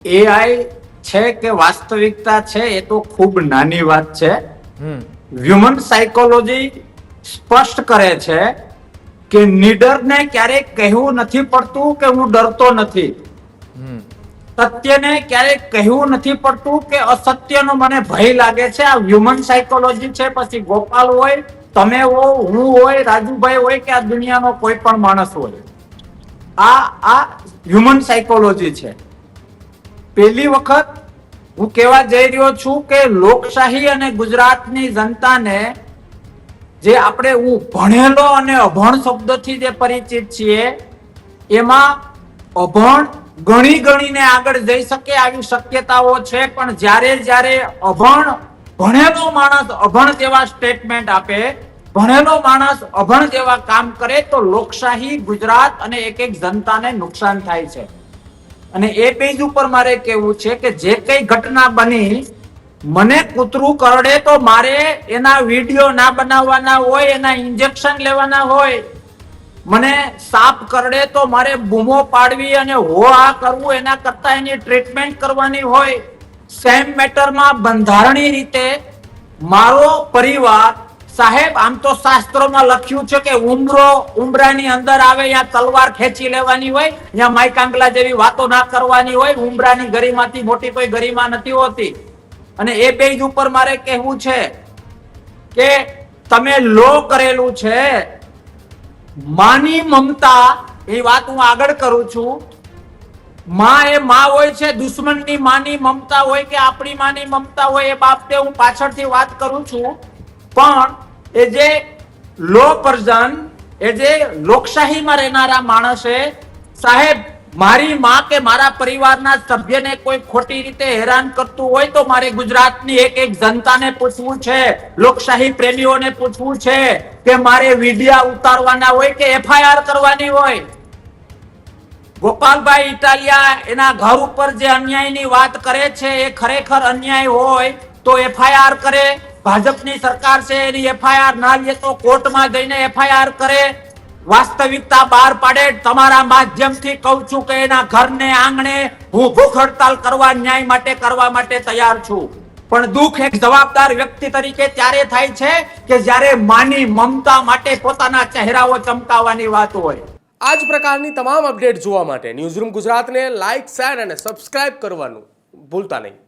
AI છે કે વાસ્તવિકતા છે એ તો ખૂબ નાની વાત છે. હ્યુમન સાયકોલોજી સ્પષ્ટ કરે છે કે નીડરને ક્યારેક કહેવું નથી પડતું કે હું ડરતો નથી. સત્યને ક્યારેક કહેવું નથી પડતું કે અસત્યનો મને ભય લાગે છે. આ હ્યુમન સાયકોલોજી છે. પછી ગોપાલ હોય, તમે હો, હું હોય, રાજુભાઈ હોય કે આ દુનિયાનો કોઈ પણ માણસ હોય, આ હ્યુમન સાયકોલોજી છે. પહેલી વખત હું કહેવા જઈ રહ્યો છું કે લોકશાહી અને ગુજરાતની જનતાને જે આપણે ભણેલો અને અભણ શબ્દથી જે પરિચિત છીએ, એમાં અભણ ગણી ગણીને આગળ જઈ શકે આવી શક્યતાઓ છે. પણ જ્યારે અભણ ભણેલો માણસ અભણ જેવા સ્ટેટમેન્ટ આપે, ભણેલો માણસ અભણ જેવા કામ કરે તો લોકશાહી, ગુજરાત અને એક જનતાને નુકસાન થાય છે. અને એ પેજ ઉપર મારે કહેવું છે કે જે કઈ ઘટના બની, મને કૂતરું કરડે તો મારે એના વિડીયો ના બનાવવાના હોય, એના ઇન્જેક્શન લેવાના હોય. મને સાપ કરડે તો મારે બૂમો પાડવી અને હો આ કરવું એના કરતા એની ટ્રીટમેન્ટ કરવાની હોય. સેમ મેટરમાં બંધારણીય રીતે મારો પરિવાર, સાહેબ આમ તો શાસ્ત્રોમાં લખ્યું છે કે ઉંબરાની અંદર આવે ત્યાં તલવાર ખેંચી લેવાની હોય, ત્યાં માઈકાંગલા જેવી વાતો ના કરવાની હોય. ઉંબરાની ગરિમાથી મોટી કોઈ ગરિમા નથી હોતી. અને એ પેજ ઉપર મારે કહેવું છે કે તમે લો કરેલું છે. માની મમતા, એ વાત હું આગળ કરું છું. માં એ માં હોય છે, દુશ્મનની માની મમતા હોય કે આપણી માની મમતા હોય, એ બાબતે હું પાછળથી વાત કરું છું. પણ એ જે લો પર્સન, એ જે લોકશાહીમાં રહેનારા માણસે, સાહેબ મારી માં કે મારા પરિવારના સભ્યને કોઈ ખોટી રીતે હેરાન કરતું હોય તો મારે ગુજરાતની એક જનતાને પૂછવું છે, લોકશાહી પ્રેમીઓને પૂછવું છે કે મારે વિડિયા ઉતારવાના હોય કે એફઆઈઆર કરવાની હોય. ગોપાલભાઈ ઇટાલિયા એના ઘર ઉપર જે અન્યાયની વાત કરે છે, એ ખરેખર અન્યાય હોય તો એફઆઈઆર કરે. ભાજપની સરકાર છે, એની એફઆઈઆર ના લે તો કોર્ટમાં જઈને એફઆઈઆર કરે, વાસ્તવિકતા બહાર પાડે. તમારા માધ્યમથી કહું છું કે એના ઘરને આંગણે હું ભૂખ હડતાલ કરવા, ન્યાય માટે કરવા માટે તૈયાર છું. પણ દુઃખ એક જવાબદાર વ્યક્તિ તરીકે ત્યારે થાય છે કે જ્યારે માની મમતા માટે પોતાના ચહેરાઓ ચમકાવવાની વાત હોય. આ જ પ્રકારની તમામ અપડેટ જોવા માટે ન્યૂઝરૂમ ગુજરાતને લાઇક, શેર અને સબસ્ક્રાઇબ કરવાનું ભૂલતા નહીં.